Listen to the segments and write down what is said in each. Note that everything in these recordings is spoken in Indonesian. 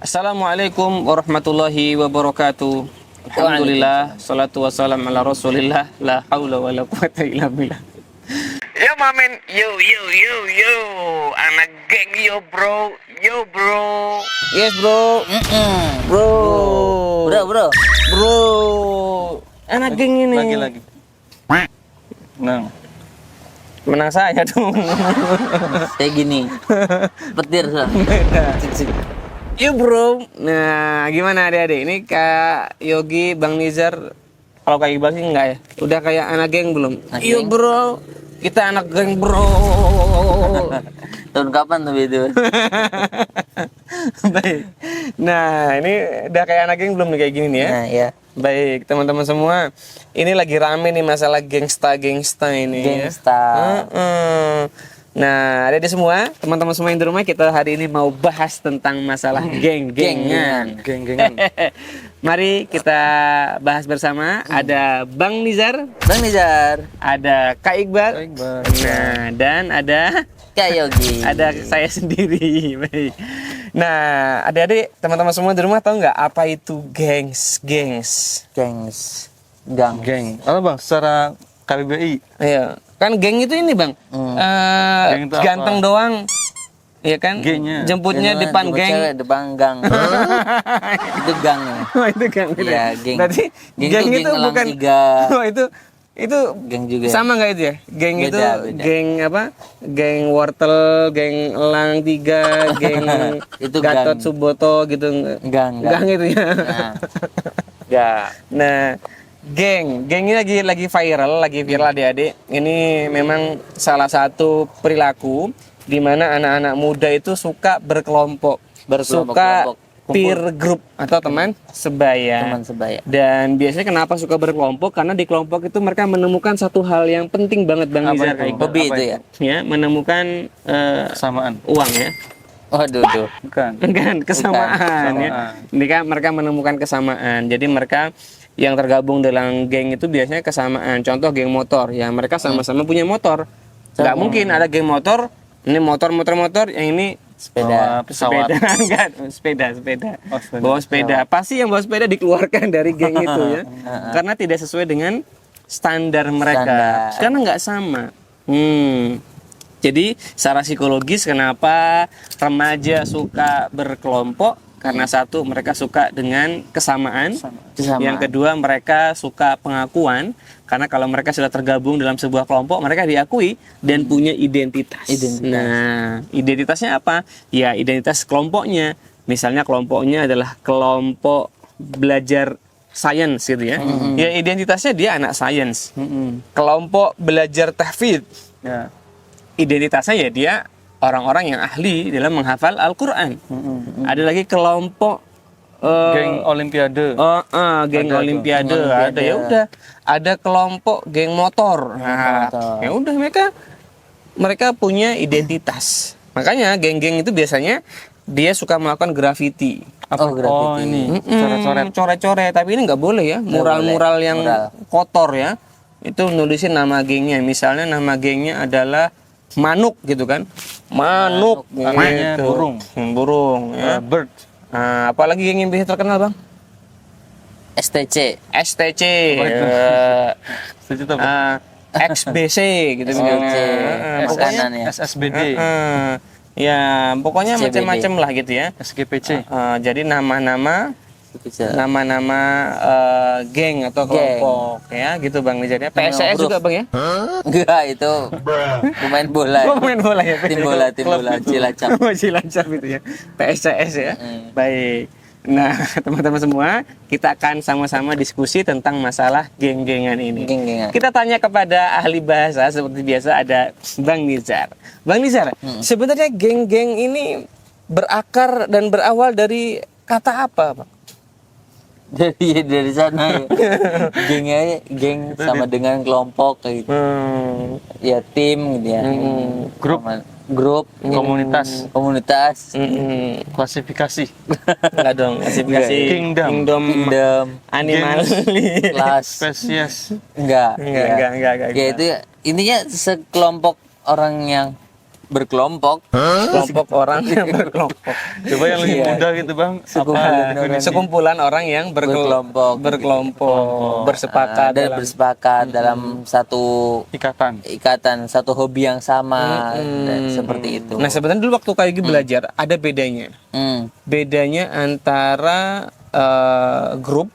Assalamualaikum warahmatullahi wabarakatuh. Alhamdulillah, salatu wassalam ala rasulillah, la haula wa la quwata illa billah. Yo mamen, yo, anak geng yo bro. Yes bro, bro, anak geng ini. Lagi. Nah, Menang saya dong. Kayak gini. Petir so. Yo bro. Nah, gimana adik-adik? Ini Kak Yogi, Bang Nizar. Kalau Kak Iqbal sih enggak ya? Udah kayak anak geng belum? Yo bro. Kita anak geng bro. Tahun kapan tuh itu? Baik. Nah, ini udah kayak anak geng belum nih kayak gini nih ya? Nah, ya. Baik, teman-teman semua. Ini lagi rame nih masalah gangsta ini. Gangsta. Ya. Nah, ada di semua, teman-teman semua yang di rumah, kita hari ini mau bahas tentang masalah geng-gengan. geng-gengan. Mari kita bahas bersama. Ada Bang Nizar, ada Kak Iqbal, nah, dan ada Kak Yogi. ada saya sendiri. Baik. Nah, adik-adik, teman-teman semua di rumah tahu nggak apa itu gengs? Gang. Geng. Apa bang? Secara KBBI. Iya, kan geng itu ini bang, Geng itu ganteng apa? doang, iya kan? Gengnya. Jemputnya depan Jemput geng. cewek, depan gang. Itu gang ya. Oh itu geng. Iya, geng. Berarti Geng geng itu itu geng elang bukan. tiga. Oh itu Geng juga. sama nggak itu ya? Geng Beda, itu beda. geng apa? Geng wortel, geng elang tiga, geng Itu Gatot gang. Suboto gitu. Gang. Gang itu ya. Nah, Ya. Nah, geng ini lagi viral adik-adik. Ini memang salah satu perilaku di mana anak-anak muda itu suka berkelompok, suka peer group atau teman sebaya. teman sebaya. Dan biasanya kenapa suka berkelompok? Karena di kelompok itu mereka menemukan satu hal yang penting banget Bang Apa Nizar. itu? Kak Iqbal. Hobi itu ya. Ya, menemukan Kesamaan. uang ya. Waduh. Bukan. Kan kesamaan ya. Kesamaan. Ini kan mereka menemukan kesamaan. Jadi mereka yang tergabung dalam geng itu biasanya kesamaan. Contoh geng motor, ya mereka sama-sama punya motor. Nggak mungkin ada geng motor, ini motor, yang ini Sepeda. Pesawat. Enggak, sepeda. Oh, sepeda. Bawa sepeda. Pasti yang bawa sepeda dikeluarkan dari geng itu ya. Karena tidak sesuai dengan standar mereka. Standar. Karena nggak sama. Jadi secara psikologis kenapa remaja suka berkelompok? Karena satu, mereka suka dengan kesamaan. Yang kedua, mereka suka pengakuan. Karena kalau mereka sudah tergabung dalam sebuah kelompok, mereka diakui dan punya identitas. Nah, identitasnya apa? Ya, identitas kelompoknya. Misalnya kelompoknya adalah kelompok belajar sains gitu ya. Ya, identitasnya dia anak sains. Kelompok belajar tahfidz. Ya. Identitasnya ya dia orang-orang yang ahli dalam menghafal Al-Quran. Ada lagi kelompok Geng Olimpiade. geng Ada Olimpiade, tuh. ada ya udah. Ada kelompok geng motor. Nah, ya udah mereka punya identitas. Makanya geng-geng itu biasanya dia suka melakukan graffiti. Oh, graffiti. ini. Coret-coret, tapi ini nggak boleh ya. Mural-mural yang kotor ya. Itu nulisin nama gengnya. Misalnya nama gengnya adalah Manuk gitu kan. Manuk Artinya gitu. Burung ya. Bird. Nah, apalagi geng yang bisa terkenal bang? STC. STC, Setuju apa? XBC gitu misalnya. Kanan ya. SSBD. Ya pokoknya CBD. macam-macam lah gitu ya. SGPC. Jadi nama-nama Bisa. geng atau kelompok ya gitu bang Nizar ya. PSIS juga bang ya. Enggak, itu pemain bola. Pemain bola ya. Tim bola Cilacap. Cilacap itu ya. PSIS ya. Baik. Nah teman-teman semua, kita akan sama-sama diskusi tentang masalah geng-gengan ini. Geng-gengan. Kita tanya kepada ahli bahasa seperti biasa, ada Bang Nizar. Bang Nizar, sebenarnya geng-geng ini berakar dan berawal dari kata apa, Bang? Dari sana ya. Geng sama dengan kelompok kayak gitu. Ya tim gitu ya. Grup, komunitas. Klasifikasi. Enggak dong, klasifikasi Kingdom. animal. Kelas. Spesies. Enggak. Enggak. Ya itu intinya sekelompok orang yang berkelompok. Kelompok orang yang berkelompok. Coba yang lebih Iya. mudah gitu bang. Sekumpulan orang yang Berkelompok. bersepakat Dan dalam bersepakat dalam satu ikatan. satu hobi yang sama, dan seperti itu. Nah, sebenarnya dulu waktu kayak gitu belajar ada bedanya. Hmm. Bedanya antara grup,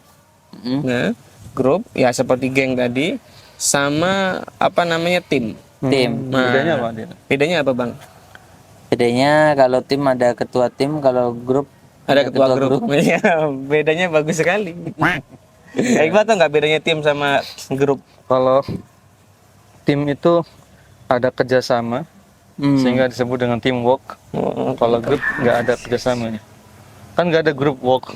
nah, grup ya seperti geng tadi, sama apa namanya tim. Tim. Bedanya apa dia? Bedanya apa bang? Bedanya kalau tim ada ketua tim, kalau grup Ada ketua grup. Iya, bedanya bagus sekali. Iqbal tau nggak bedanya tim sama grup? Kalau tim itu ada kerjasama sehingga disebut dengan teamwork. Kalau grup nggak ada kerjasamanya, kan nggak ada group work.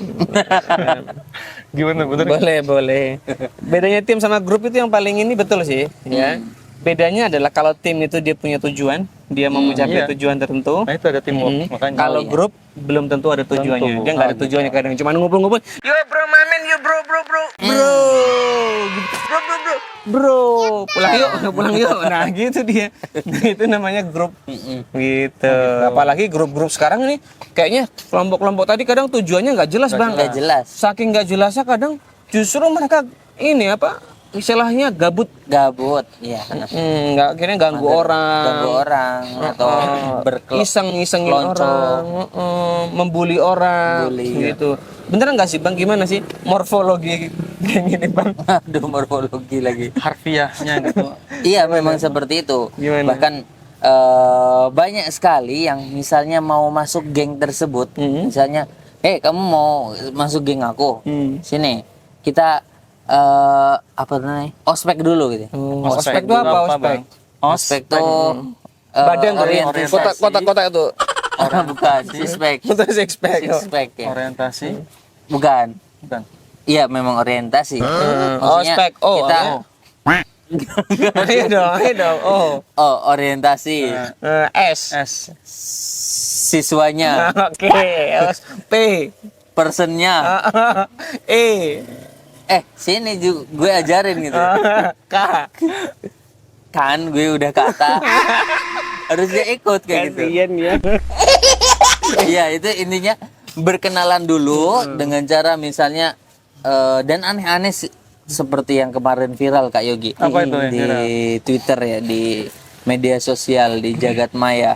Gimana bener? Boleh. Bedanya tim sama grup itu yang paling ini betul sih, ya. Bedanya adalah kalau tim itu dia punya tujuan, dia mau mencapai Iya. tujuan tertentu. Nah itu ada teamwork makanya. Kalau grup belum tentu ada tujuannya. Dia nggak ada tujuannya, kadang cuma ngumpul-ngumpul. Yo bro, mamen yo bro. Bro, pulang yuk. Nah, gitu dia. Nah, itu namanya grup. Gitu. Apalagi grup-grup sekarang ini kayaknya kelompok-kelompok tadi kadang tujuannya nggak jelas, Bang. nggak jelas. Saking nggak jelasnya kadang justru mereka ini apa? Istilahnya gabut. Iya. Nggak akhirnya ganggu orang. Atau iseng-isengin lonco. orang, membuli orang, gitu. Beneran nggak sih bang? Gimana sih morfologi kayak gini bang? Aduh, morfologi lagi. Harfiahnya gitu. Iya, memang seperti itu. Gimana? Bahkan banyak sekali yang misalnya mau masuk geng tersebut, misalnya, kamu mau masuk geng aku, sini kita apa namanya, ospek dulu gitu. Ospek itu apa ospek? Bang? Ospek tuh Badan tuh, orientasi. kotak-kotak itu. Bukan, sispek. Untuk six-pack. Sispek ya. Orientasi. Bukan. Iya, memang orientasi. Maksudnya Ospek. kita Ayo dong. orientasi S. siswanya, Oke. P. personnya. E. Sini juga gue ajarin gitu. K. Kan gue udah kata harusnya ikut kayak gitu. Kasian ya. Iya, itu intinya berkenalan dulu dengan cara misalnya dan aneh-aneh seperti yang kemarin viral Kak Yogi. Apa itu yang di viral? Twitter ya, di media sosial, di jagat maya.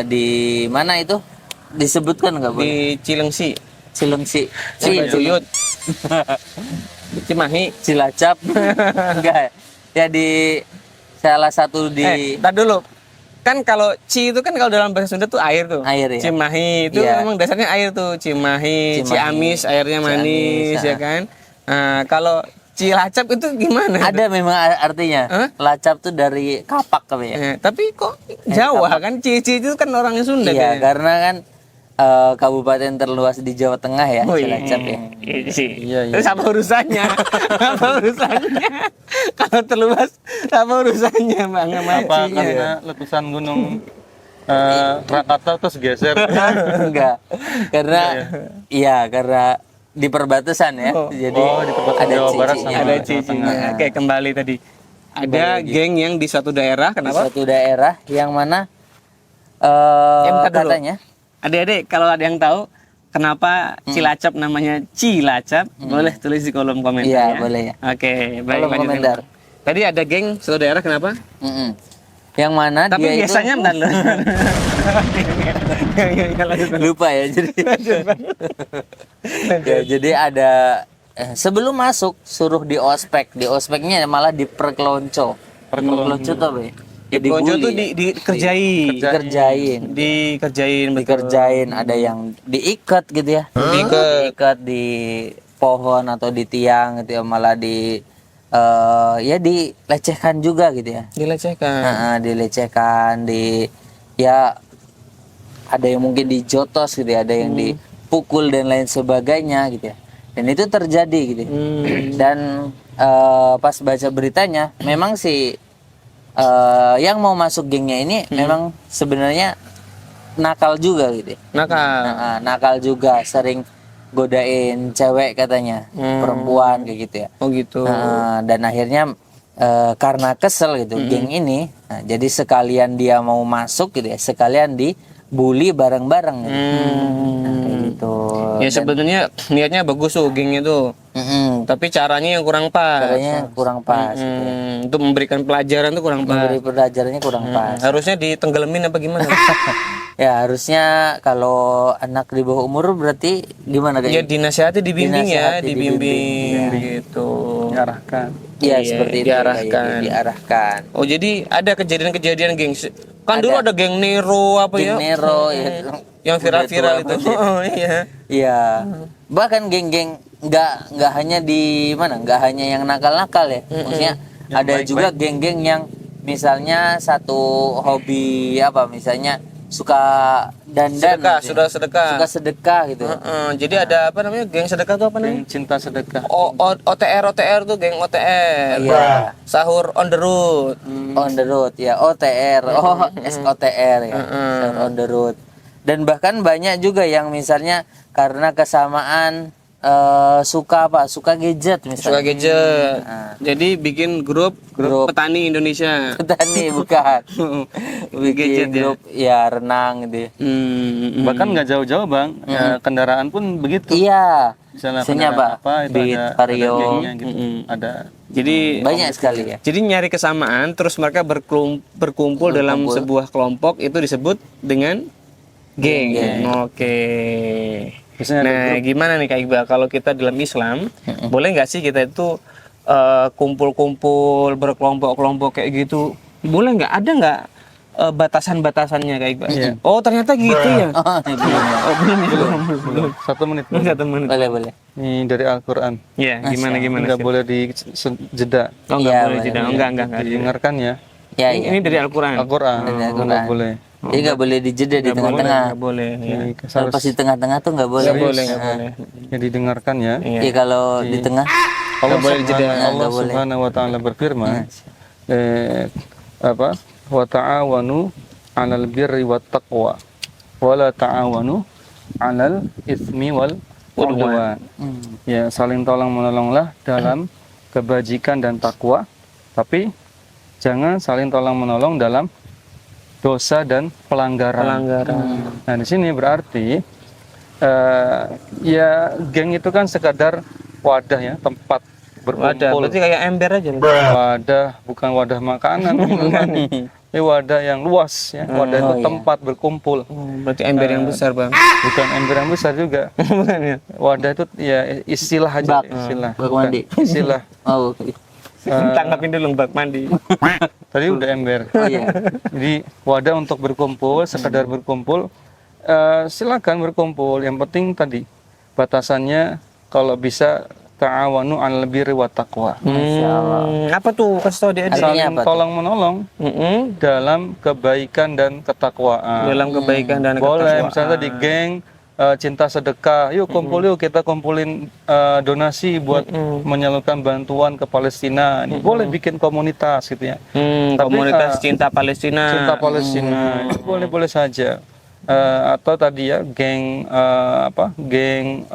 Di mana itu disebutkan nggak boleh? Di Cilengsi. Cilengsi, Cibuyut. Cimahi. Cilacap, enggak ya, di salah satu di Tar dulu. Kan kalau Ci itu kan kalau dalam bahasa Sunda tuh air tuh. Air, ya. Cimahi itu Iya. memang dasarnya air tuh. Cimahi. Ciamis airnya manis, Ciamis, ya kan. Nah, kalau Cilacap itu gimana? ada memang artinya. Hah? Lacap tuh dari kapak apa ya? Tapi kok Jawa kan? Cici itu kan orangnya Sunda Iya, kayaknya. karena kan kabupaten terluas di Jawa Tengah ya, Oh, Cilacap ya. Iya. Terus apa urusannya? Apa urusannya? Kalau terluas, apa urusannya bang? Sama Apa Cinya? karena letusan gunung Krakatau terus geser? Enggak. Karena karena di perbatasan ya. Jadi di perbatasan ada Jawa Barat cicinya. sama Ada Jawa cicinya. Tengah. Oke, kembali tadi. Ada geng yang di suatu daerah, Di kenapa? suatu daerah yang mana Bentar dulu. katanya Adik-adik, kalau ada yang tahu kenapa Cilacap namanya Cilacap, boleh tulis di kolom komentar Iya, ya. boleh ya. Oke, baik. Kolom lanjutin. komentar. Tadi ada geng suatu daerah, kenapa? Mm-mm. Yang mana Tapi dia biasanya bentar loh. itu lupa ya jadi. Ya, jadi ada sebelum masuk suruh di ospek. Di ospeknya malah diperkelonco. Perkelonco tuh apa ya? Ya, Ponco tuh dibully. dikerjain. Dikerjain. betul. Dikerjain, ada yang diikat gitu ya. Diikat di pohon atau di tiang gitu ya, malah ya dilecehkan juga gitu ya. Dilecehkan. Dilecehkan, ya ada yang mungkin dijotos gitu ya, ada yang dipukul dan lain sebagainya gitu ya. Dan itu terjadi gitu ya. Dan pas baca beritanya memang sih yang mau masuk gengnya ini memang sebenarnya nakal juga gitu ya. Nakal juga, sering godain cewek katanya, perempuan kayak gitu ya. Oh gitu. Dan akhirnya karena kesel gitu, geng ini Nah, jadi sekalian dia mau masuk gitu ya, sekalian dibully bareng-bareng gitu. Nah, kayak gitu. Ya sebenarnya niatnya bagus tuh gengnya tuh. Tapi caranya yang kurang pas. Caranya kurang pas gitu ya. Untuk memberikan pelajaran tuh kurang pas. Memberi pelajarannya kurang pas. Harusnya ditenggelamin apa gimana? Ya harusnya kalau anak di bawah umur berarti gimana Ya kayak? dinasihati, dibimbing ya, Dinasihati, dibimbing gitu. diarahkan. Iya, Iya, seperti itu diarahkan. kayak diarahkan. Oh jadi ada kejadian-kejadian geng. Kan dulu ada geng Nero apa ya? Geng Nero ya. Yang viral-viral itu. Oh iya. Iya. Bahkan geng-geng nggak hanya di mana, nggak hanya yang nakal-nakal ya. Maksudnya ada juga geng-geng yang misalnya satu hobi apa, misalnya suka dandan, Sedekah, gitu ya. sudah sedekah. Suka sedekah gitu. Jadi ada apa namanya? Geng sedekah tuh apa namanya? Geng cinta sedekah. OTR tuh geng OTR. Iya. Sahur on the road. On the road ya, OTR, SOTR ya, Sahur on the road. Dan bahkan banyak juga yang misalnya karena kesamaan suka gadget misalnya. Suka gadget. Jadi bikin grup petani Indonesia. Petani bukan. Gadget Bikin ya. grup ya renang gitu ya. Bahkan nggak jauh-jauh bang, ya, kendaraan pun begitu. Iya. Misalnya Misalnya kendaraan apa? itu Beat, ada Vario. gengnya gitu. Ada. Jadi Banyak sekali ya. Jadi nyari kesamaan, terus mereka berkumpul dalam sebuah kelompok, itu disebut dengan geng. Oke. Nah, gimana nih Kak Iqbal, kalau kita dalam Islam, boleh nggak sih kita itu kumpul-kumpul berkelompok-kelompok kayak gitu? Boleh nggak? Ada nggak batasan-batasannya Kak Iqbal? Oh ternyata gitu ya? Belum. 1 menit. 1 menit. Boleh. Ini dari Al-Quran. Ya, gimana? Nggak boleh di jeda. Oh nggak Iya, boleh boleh. jeda. Oh, enggak. Didengarkan ya. Ya, Ini dari Al-Quran. Al-Quran. Nggak boleh. Jadi nggak boleh dijeda di tengah-tengah. Nggak boleh. Ya. Kalau pas di tengah-tengah tuh nggak boleh. Nggak boleh. Ya didengarkan ya. Iya, kalau di tengah Allah Subhanahu wa taala berfirman, wa ta'awanu 'alal birri wat taqwa wa la ta'awanu 'alal itsmi wal udwan. Ya, saling tolong menolonglah dalam kebajikan dan takwa, tapi jangan saling tolong menolong dalam dosa dan pelanggaran. Nah, di sini berarti ya geng itu kan sekadar wadah ya, tempat berkumpul. Wadah, berarti kayak ember aja. Wadah, bukan wadah makanan. Ini wadah yang luas ya. Wadah itu tempat berkumpul. Berarti ember yang besar, Bang. Bukan ember yang besar juga. Wadah itu ya istilah aja, istilah. Bak mandi. Istilah. Oh, Tanggapin dulu bak mandi. Tadi udah ember. iya. Jadi wadah untuk berkumpul, sekadar berkumpul, silakan berkumpul. Yang penting tadi batasannya kalau bisa ta'awanu 'alal birri wat taqwa. Apa tuh? Kasih tahu dia. Saling tolong menolong dalam kebaikan dan ketakwaan. Dalam kebaikan dan Boleh misalnya di geng cinta sedekah, yuk kumpul yuk kita kumpulin donasi buat menyalurkan bantuan ke Palestina. Ini boleh bikin komunitas gitu ya. Komunitas cinta Palestina. Cinta Palestina itu boleh saja. Atau tadi ya geng geng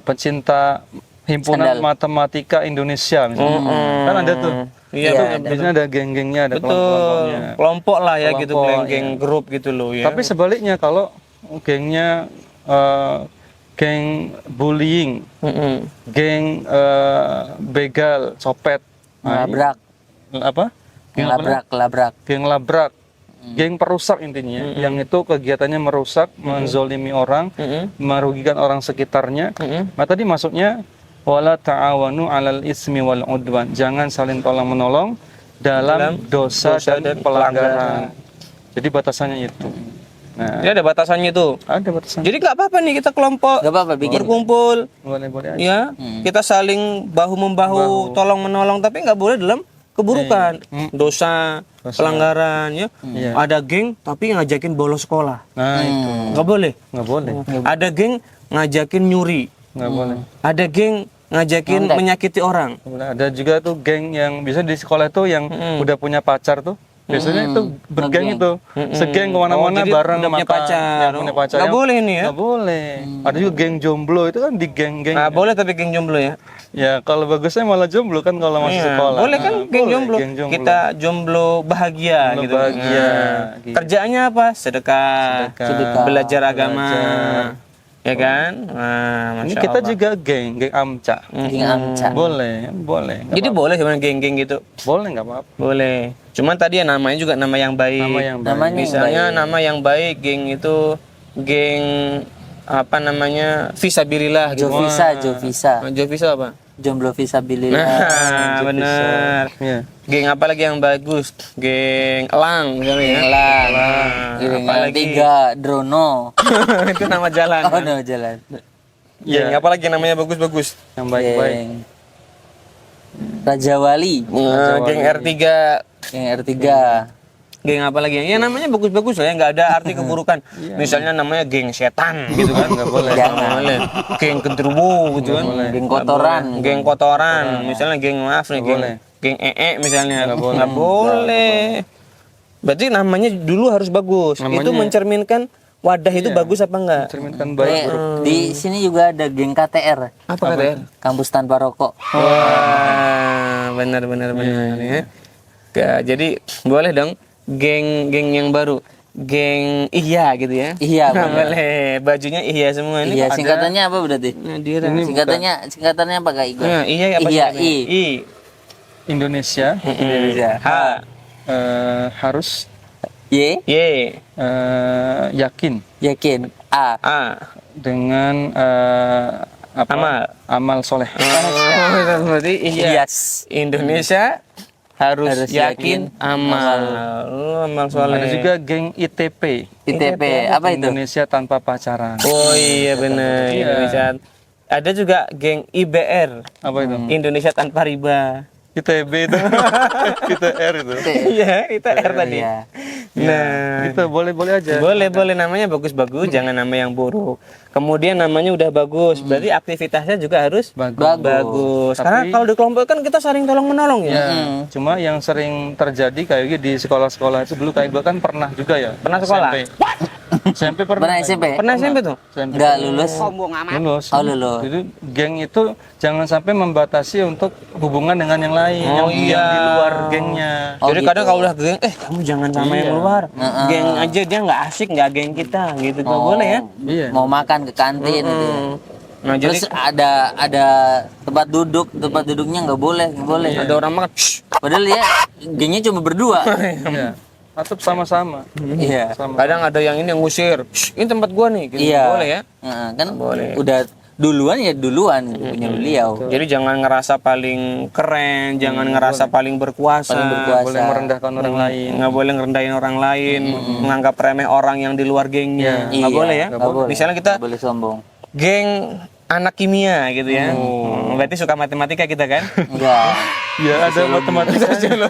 pecinta himpunan matematika Indonesia misalnya. Kan ada tuh. Iya, biasanya ada geng-gengnya, ada betul. kelompok-kelompoknya. Kelompok lah ya gitu, Kelompok, geng grup gitu loh ya. Tapi sebaliknya kalau gengnya geng bullying, geng begal, copet, Labrak. Geng Labrak. Geng labrak, geng perusak intinya, yang itu kegiatannya merusak, menzolimi orang, merugikan orang sekitarnya. Nah tadi masuknya wala ta'awanu 'alal ismi wal udwan. Jangan saling tolong menolong dalam dosa dan pelanggaran. Jadi batasannya itu. Nah, ini ada batasannya tuh. ada batasannya. Jadi nggak apa-apa nih kita kelompok Gak apa-apa bikin. berkumpul, Boleh aja. ya kita saling bahu membahu, tolong menolong, tapi nggak boleh dalam keburukan, dosa, pelanggaran, ya. Ada geng tapi ngajakin bolos sekolah, Nah itu nggak boleh. nggak boleh, Ada geng ngajakin nyuri, nggak boleh. ada geng ngajakin menyakiti orang. Ada juga tuh geng yang bisa di sekolah itu yang udah punya pacar tuh, Biasanya itu bergeng itu, segeng kemana-mana jadi bareng udah punya makan. pacar. Yang punya pacar. Nggak yang- boleh ini ya? Nggak boleh. Ada juga geng jomblo itu kan di geng-geng. Nah, boleh tapi geng jomblo ya. Ya kalau bagusnya malah jomblo kan kalau masih Iya, sekolah. boleh kan Nah, geng boleh, jomblo. geng jomblo. Kita jomblo bahagia Jomblo gitu. bahagia, gitu. Kerjaannya apa? Sedekah. Sedekah. Belajar agama. Belajar. Ya kan? Nah, Ini Masya kita Allah. juga geng AMCA. Geng AMCA. Boleh, boleh. Nggak Jadi boleh sebenarnya geng-geng gitu. apa-apa. Boleh nggak apa-apa. Boleh. Cuman tadi ya namanya juga nama yang baik. Nama yang baik. Namanya Misalnya nama yang baik geng itu geng apa namanya? Fisabilillah gitu. Jovisa. Jovisa apa? Jomblo visabilillah. Nah, bener. Iya. Geng apa lagi yang bagus? Geng Elang misalnya ya. Elang. Geng Yang tiga Drono. Itu nama jalan. Oh kan? no jalan. Geng apa lagi yang namanya bagus-bagus? Yang baik-baik. Geng Raja Wali. Geng R3. Geng R3. Geng apa lagi? Ya namanya bagus-bagus lah ya, nggak ada arti keburukan. Misalnya namanya geng setan gitu kan, nggak boleh. Jangan. Boleh. Geng genderuwo gitu kan. Geng kotoran. Geng kotoran. Misalnya geng maaf nih, geng misalnya. Nggak boleh. Berarti namanya dulu harus bagus. Itu mencerminkan wadah itu bagus apa enggak? Cerminkan baik. Di sini juga ada geng KTR. Apa kata? Kampus tanpa rokok. Wah, benar ya. Jadi boleh dong geng yang baru, geng Ihya gitu ya. Iya, Nah, benar. boleh. Bajunya Ihya semua ini. Iya, singkatannya apa berarti? Nadira. Singkatannya apa Kak Iqbal? Nah, Ihya apa Iya, sih? I. Indonesia Indonesia. H. harus Y. Y. yakin Yakin. A. A. dengan amal soleh. Oh, berarti Ihya. Yes. Indonesia harus Harus yakin yakin amal. Amal soleh. Ada juga geng ITP, ITP. Apa itu? Indonesia tanpa pacaran. Oh iya benar. Indonesia. Ada juga geng IBR. Apa itu? Indonesia tanpa riba. ITB itu. ITR itu. Iya, ITR tadi. Iya. Nah, Gitu boleh-boleh aja. boleh namanya bagus-bagus, jangan nama yang buruk. Kemudian namanya udah bagus, berarti aktivitasnya juga harus bagus. Karena kalau di kelompok kan kita saling tolong menolong ya. Ya, cuma yang sering terjadi kayak di sekolah-sekolah itu dulu kayak gue kan pernah juga ya. Pernah sekolah? SMP pernah. Pernah SMP? Pernah SMP tuh? SMP. Enggak lulus. Lulus. Oh, lulus. Jadi geng itu jangan sampai membatasi untuk hubungan dengan yang lain, Oh, yang iya. di luar gengnya. Oh, Jadi gitu. kadang kalau udah geng, kamu jangan sama yang luar. Geng aja dia nggak asik, nggak geng kita, gitu nggak boleh ya. Iya. Mau makan ke kantin gitu ya. Nah jadi Terus ada tempat duduknya nggak boleh. ada orang makan, "Shh." Padahal ya gengnya cuma berdua. Iya. Atau sama-sama. Iya. Kadang ada yang ini yang ngusir, "Shh, ini tempat gua nih, gitu. Iya. Boleh ya. Kan Boleh. udah duluan gitu, punya beliau. Jadi jangan ngerasa paling keren, jangan ngerasa paling berkuasa. Paling berkuasa. Boleh merendahkan orang lain. Nggak boleh ngerendahin orang lain, menganggap remeh orang yang di luar gengnya. Nggak Iya, boleh ya. nggak boleh. Misalnya kita Nggak boleh sombong. geng anak kimia gitu ya. Berarti suka matematika kita kan? Enggak. Ya ada matematikanya.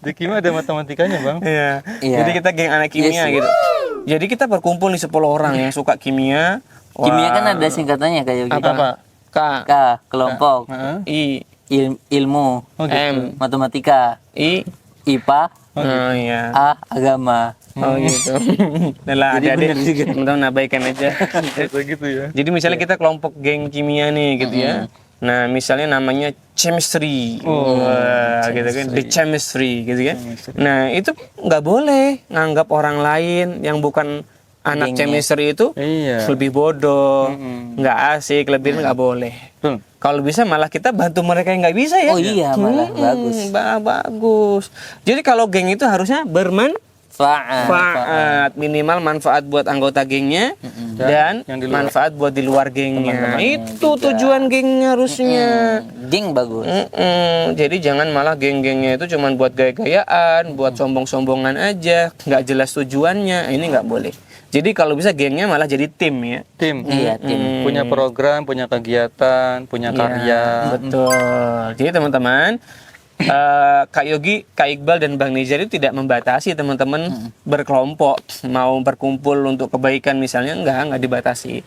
Di kimia ada matematikanya, Bang. Iya. Iya. Jadi kita geng anak kimia gitu. Jadi kita berkumpul nih 10 orang yang suka kimia. Kimia kan ada singkatannya kayak gitu. Apa? K, K, kelompok. I, Ilmu. M, Matematika. I. IPA. Oh iya. A, agama. Oh gitu. Nah lah, adik-adik teman-teman abaikan aja. Kayak gitu ya. Jadi misalnya kita kelompok geng kimia nih gitu ya. Nah misalnya namanya chemistry, wah gitu kan, the chemistry gitu kan. Nah itu nggak boleh nganggap orang lain yang bukan anak chemistry itu Iya. lebih bodoh, nggak asik, lebih nggak boleh. Betul. Kalau bisa malah kita bantu mereka yang nggak bisa ya. Oh iya, malah bagus. Bagus. Jadi kalau geng itu harusnya manfaat, minimal manfaat buat anggota gengnya dan yang di luar. manfaat buat di luar gengnya. Itu tujuan gengnya harusnya. Geng bagus. Jadi jangan malah geng-gengnya itu cuman buat gaya-gayaan, buat sombong-sombongan aja, nggak jelas tujuannya. Ini nggak boleh. Jadi kalau bisa gengnya malah jadi tim ya. Tim. Iya, tim. Punya program, punya kegiatan, punya karya. Betul. Jadi teman-teman, Kak Yogi, Kak Iqbal dan Bang Nizar itu tidak membatasi teman-teman berkelompok mau berkumpul untuk kebaikan misalnya, nggak dibatasi.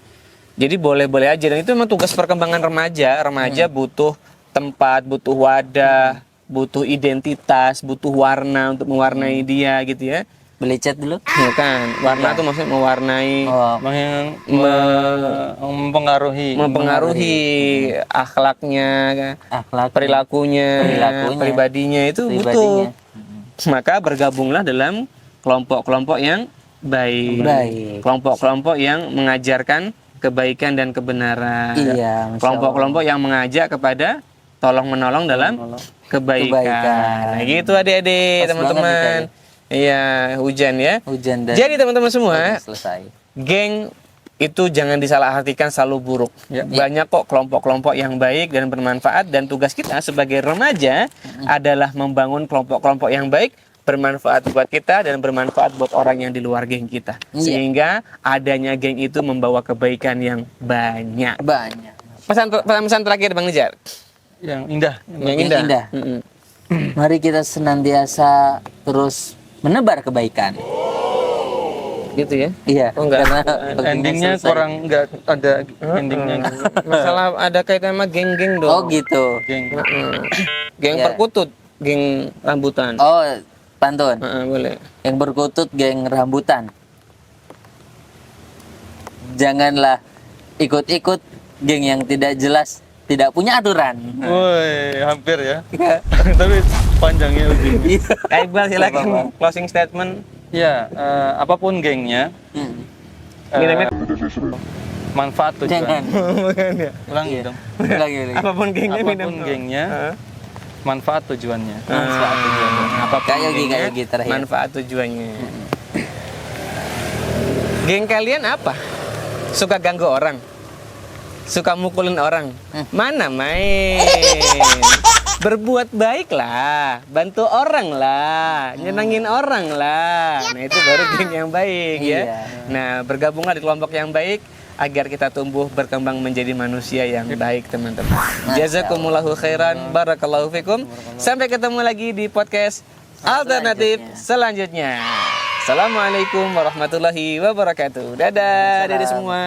Jadi boleh-boleh aja dan itu memang tugas perkembangan remaja. Remaja butuh tempat, butuh wadah, butuh identitas, butuh warna untuk mewarnai dia gitu ya. Beli cat dulu. Ya kan, warna tuh maksudnya mewarnai, Oh, mempengaruhi akhlaknya, akhlak perilakunya, pribadinya itu butuh. pribadinya. Maka bergabunglah dalam kelompok-kelompok yang baik. Kelompok-kelompok yang mengajarkan kebaikan dan kebenaran. Iya, Masya Kelompok-kelompok yang mengajak kepada tolong menolong dalam kebaikan. Nah, gitu adik-adik, Pas teman-teman. banget nih, Iya, hujan ya. hujan dan Jadi teman-teman semua, selesai. geng itu jangan disalahartikan selalu buruk. Banyak kok kelompok-kelompok yang baik dan bermanfaat, dan tugas kita sebagai remaja adalah membangun kelompok-kelompok yang baik, bermanfaat buat kita dan bermanfaat buat orang yang di luar geng kita. Sehingga adanya geng itu membawa kebaikan yang banyak. Pesan terakhir Bang Nijar. Yang indah. Yang indah. Mari kita senantiasa terus menebar kebaikan. Gitu ya. Iya. Oh, enggak. Karena Endingnya selesai. kurang nggak ada endingnya. Masalah ada kaitan sama geng-geng dong. Oh gitu. Geng. Geng Iya. perkutut, geng rambutan. Oh, pantun. Boleh. Yang berkutut geng rambutan. Janganlah ikut-ikut geng yang tidak jelas, tidak punya aturan. Woi, hampir ya. Tapi panjangnya ujungnya. Iqbal silakan closing statement. Ya, apapun gengnya, Minumnya manfaat Jangan. tujuan. bukan ya. Ulangi dong. Lagi. Apapun gengnya minum. Apapun gengnya, manfaat tujuannya. Apapun Kayak Yogi, gengnya, kayak Yogi terakhir. manfaat tujuannya. Geng kalian apa? Suka ganggu orang? Suka mukulin orang? Mana main? Berbuat baik lah, bantu orang lah, nyenangin orang lah. Nah itu baru geng yang baik ya. Iya. Nah bergabunglah di kelompok yang baik agar kita tumbuh berkembang menjadi manusia yang baik teman-teman. Jazakumullahu khairan, barakallahu fikum. Sampai ketemu lagi di podcast alternatif selanjutnya. Assalamualaikum warahmatullahi wabarakatuh. Dadah, dadah semua.